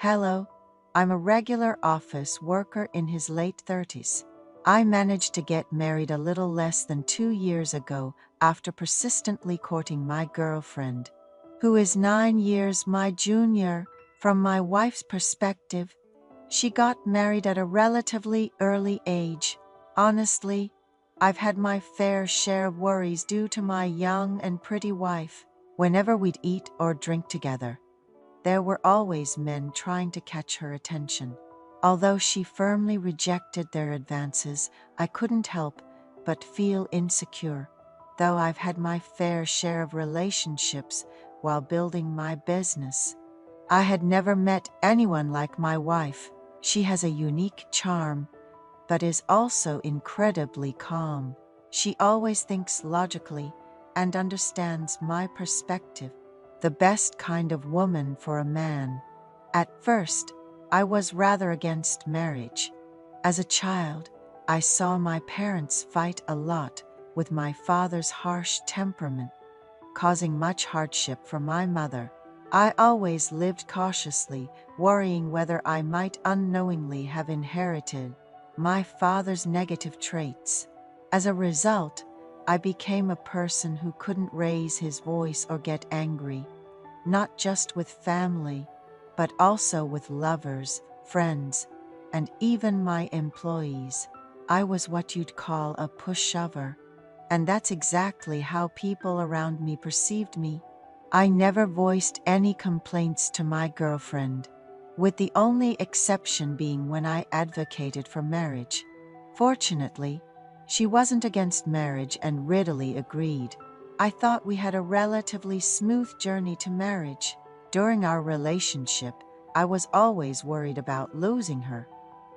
Hello, I'm a regular office worker in his late 30s. I managed to get married a little less than 2 years ago after persistently courting my girlfriend, who is 9 years my junior. From my wife's perspective, she got married at a relatively early age. Honestly, I've had my fair share of worries due to my young and pretty wife. Whenever we'd eat or drink together, there were always men trying to catch her attention. Although she firmly rejected their advances, I couldn't help but feel insecure. Though I've had my fair share of relationships while building my business, I had never met anyone like my wife. She has a unique charm, but is also incredibly calm. She always thinks logically and understands my perspective, the best kind of woman for a man. At first, I was rather against marriage. As a child, I saw my parents fight a lot with my father's harsh temperament, causing much hardship for my mother. I always lived cautiously, worrying whether I might unknowingly have inherited my father's negative traits. As a result, I became a person who couldn't raise his voice or get angry, not just with family, but also with lovers, friends, and even my employees. I was what you'd call a pushover, and that's exactly how people around me perceived me. I never voiced any complaints to my girlfriend, with the only exception being when I advocated for marriage. Fortunately, she wasn't against marriage and readily agreed. I thought we had a relatively smooth journey to marriage. During our relationship, I was always worried about losing her.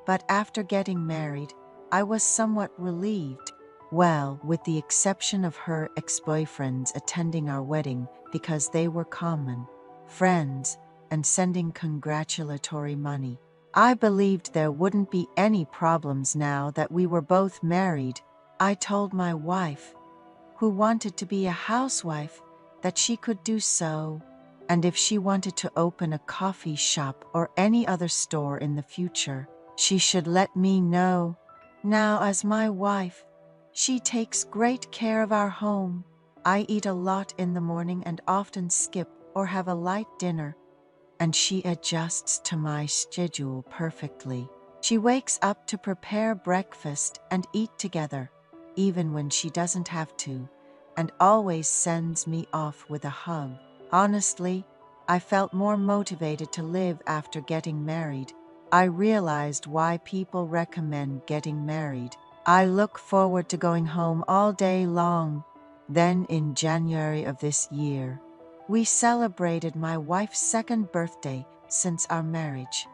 But after getting married, I was somewhat relieved. Well, with the exception of her ex-boyfriends attending our wedding because they were common friends and sending congratulatory money. I believed there wouldn't be any problems now that we were both married. I told my wife, who wanted to be a housewife, that she could do so, and if she wanted to open a coffee shop or any other store in the future, she should let me know. Now, as my wife, she takes great care of our home. I eat a lot in the morning and often skip or have a light dinner, and she adjusts to my schedule perfectly. She wakes up to prepare breakfast and eat together, even when she doesn't have to, and always sends me off with a hug. Honestly, I felt more motivated to live after getting married. I realized why people recommend getting married. I look forward to going home all day long. Then in January of this year, we celebrated my wife's second birthday since our marriage.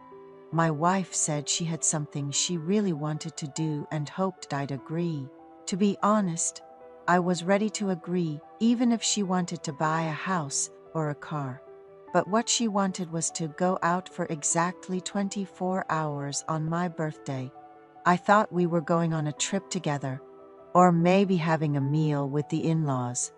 My wife said she had something she really wanted to do and hoped I'd agree. To be honest, I was ready to agree, even if she wanted to buy a house or a car. But what she wanted was to go out for exactly 24 hours on my birthday. I thought we were going on a trip together, or maybe having a meal with the in-laws.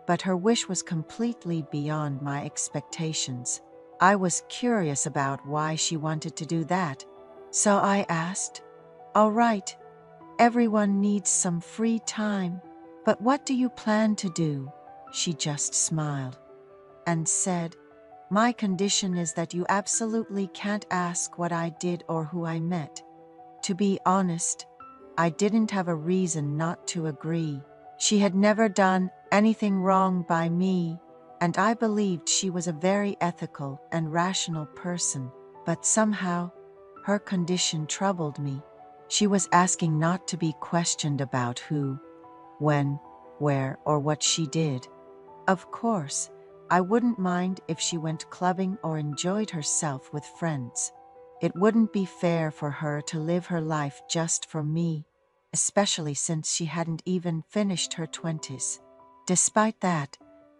But her wish was completely beyond my expectations. I was curious about why she wanted to do that, so I asked, "All right, everyone needs some free time, but what do you plan to do?" She just smiled and said, "My condition is that you absolutely can't ask what I did or who I met." To be honest, I didn't have a reason not to agree. She had never done anything wrong by me, and I believed she was a very ethical and rational person. But somehow, her condition troubled me. She was asking not to be questioned about who, when, where, or what she did. Of course, I wouldn't mind if she went clubbing or enjoyed herself with friends. It wouldn't be fair for her to live her life just for me, especially since she hadn't even finished her 20s. Despite that,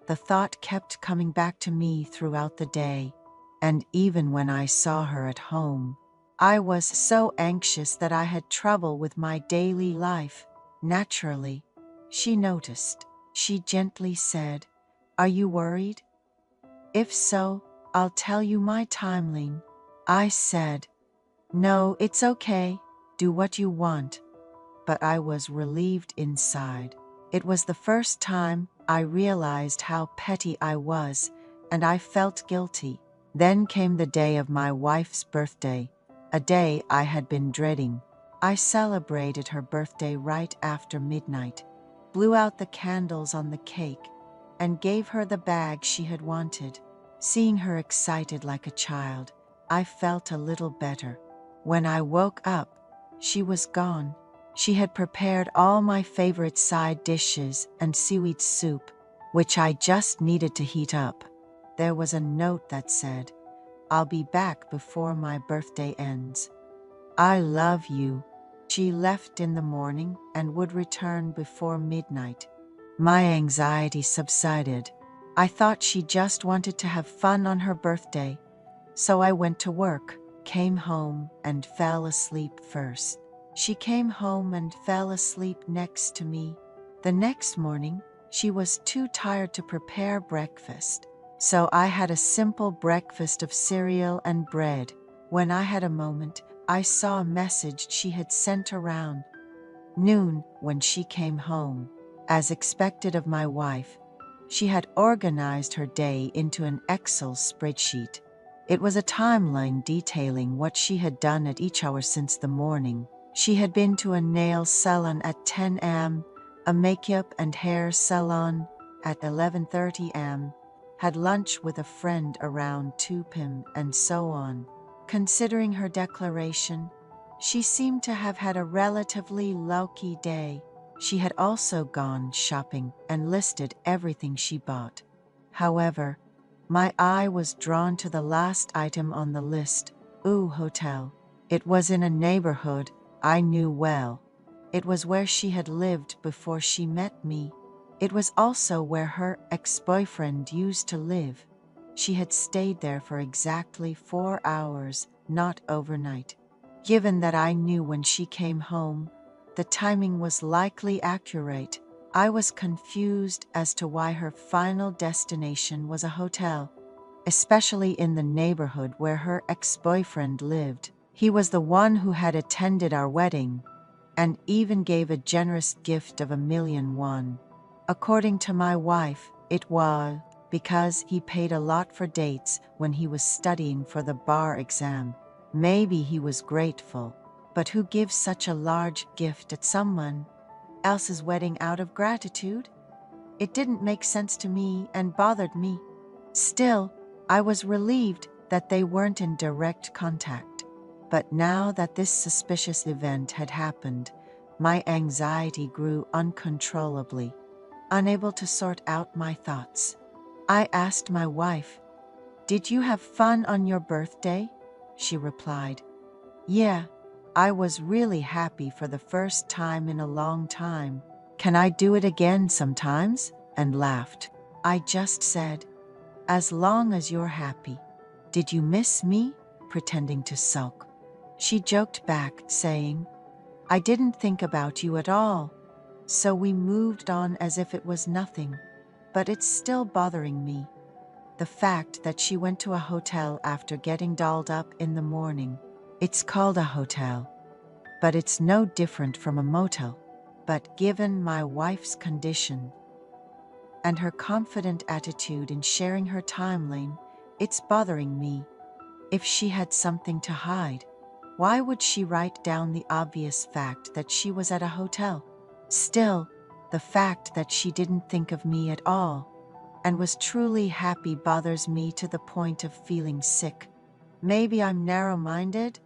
the thought kept coming back to me throughout the day, and even when I saw her at home, I was so anxious that I had trouble with my daily life. Naturally, she noticed. She gently said, "Are you worried? If so, I'll tell you my timeline." I said, "No, it's okay. Do what you want." But I was relieved inside. It was the first time I realized how petty I was, and I felt guilty. Then came the day of my wife's birthday, a day I had been dreading. I celebrated her birthday right after midnight, blew out the candles on the cake, and gave her the bag she had wanted. Seeing her excited like a child, I felt a little better. When I woke up, she was gone. She had prepared all my favorite side dishes and seaweed soup, which I just needed to heat up. There was a note that said, "I'll be back before my birthday ends. I love you." She left in the morning and would return before midnight. My anxiety subsided. I thought she just wanted to have fun on her birthday, so I went to work, came home, and fell asleep first. She came home and fell asleep next to me. The next morning, she was too tired to prepare breakfast, so I had a simple breakfast of cereal and bread. When I had a moment, I saw a message she had sent around noon when she came home. As expected of my wife, she had organized her day into an Excel spreadsheet. It was a timeline detailing what she had done at each hour since the morning. She had been to a nail salon at 10 a.m., a makeup and hair salon at 11:30 a.m., had lunch with a friend around 2 p.m., and so on. Considering her declaration, she seemed to have had a relatively low-key day. She had also gone shopping and listed everything she bought. However, my eye was drawn to the last item on the list, hotel. It was in a neighborhood I knew well. It was where she had lived before she met me. It was also where her ex-boyfriend used to live. She had stayed there for exactly 4 hours, not overnight. Given that I knew when she came home, the timing was likely accurate. I was confused as to why her final destination was a hotel, especially in the neighborhood where her ex-boyfriend lived. He was the one who had attended our wedding and even gave a generous gift of 1,000,000 won. According to my wife, it was because he paid a lot for dates when he was studying for the bar exam. Maybe he was grateful, but who gives such a large gift at someone else's wedding out of gratitude? It didn't make sense to me and bothered me. Still, I was relieved that they weren't in direct contact. But now that this suspicious event had happened, my anxiety grew uncontrollably. Unable to sort out my thoughts, I asked my wife, "Did you have fun on your birthday?" She replied, "Yeah, I was really happy for the first time in a long time. Can I do it again sometimes?" and laughed. I just said, "As long as you're happy." "Did you miss me?" pretending to sulk. She joked back, saying, "I didn't think about you at all." So we moved on as if it was nothing. But it's still bothering me. The fact that she went to a hotel after getting dolled up in the morning. It's called a hotel, but it's no different from a motel. But given my wife's condition and her confident attitude in sharing her timeline, it's bothering me. If she had something to hide, why would she write down the obvious fact that she was at a hotel? Still, the fact that she didn't think of me at all and was truly happy bothers me to the point of feeling sick. Maybe I'm narrow-minded.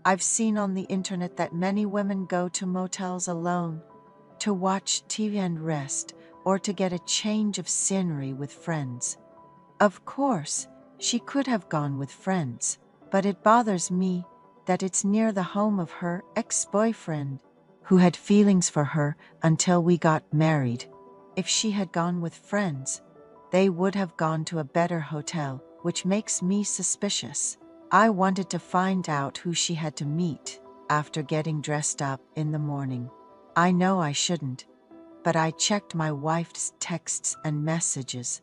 I've seen on the internet that many women go to motels alone to watch TV and rest, or to get a change of scenery with friends. Of course, she could have gone with friends, but it bothers me that it's near the home of her ex-boyfriend, who had feelings for her until we got married. If she had gone with friends, they would have gone to a better hotel, which makes me suspicious. I wanted to find out who she had to meet after getting dressed up in the morning. I know I shouldn't, but I checked my wife's texts and messages.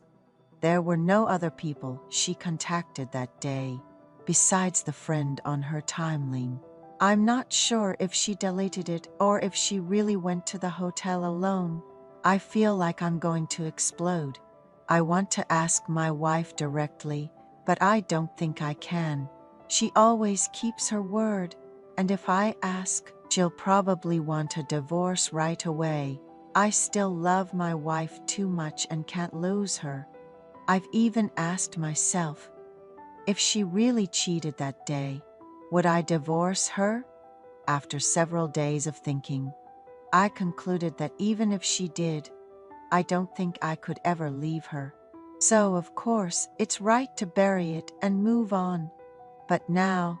There were no other people she contacted that day. besides the friend on her timeline. I'm not sure if she deleted it or if she really went to the hotel alone. I feel like I'm going to explode. I want to ask my wife directly, but I don't think I can. She always keeps her word, and if I ask, she'll probably want a divorce right away. I still love my wife too much and can't lose her. I've even asked myself, if she really cheated that day, would I divorce her? After several days of thinking, I concluded that even if she did, I don't think I could ever leave her. So, of course, it's right to bury it and move on. But now,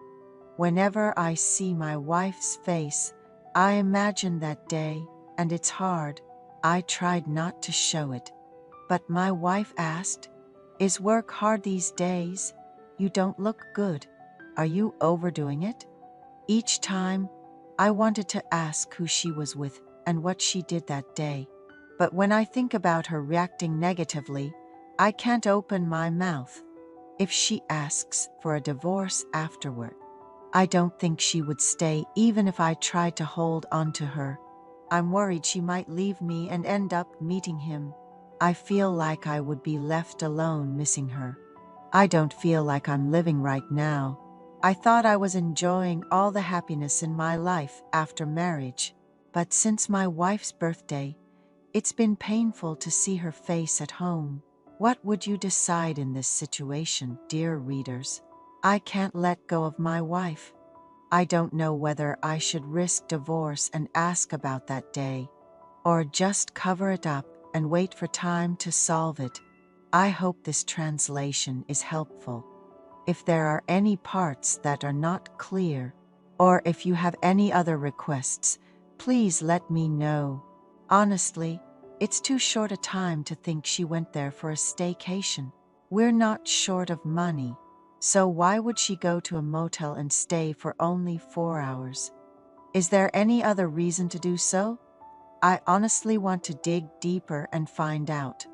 whenever I see my wife's face, I imagine that day, and it's hard. I tried not to show it, but my wife asked, "Is work hard these days? You don't look good. Are you overdoing it?" Each time, I wanted to ask who she was with and what she did that day. But when I think about her reacting negatively, I can't open my mouth. If she asks for a divorce afterward, I don't think she would stay even if I tried to hold on to her. I'm worried she might leave me and end up meeting him. I feel like I would be left alone missing her. I don't feel like I'm living right now. I thought I was enjoying all the happiness in my life after marriage, but since my wife's birthday, it's been painful to see her face at home. What would you decide in this situation, dear readers? I can't let go of my wife. I don't know whether I should risk divorce and ask about that day, or just cover it up and wait for time to solve it. I hope this translation is helpful. If there are any parts that are not clear, or if you have any other requests, please let me know. Honestly, it's too short a time to think she went there for a staycation. We're not short of money, so why would she go to a motel and stay for only 4 hours? Is there any other reason to do so? I honestly want to dig deeper and find out.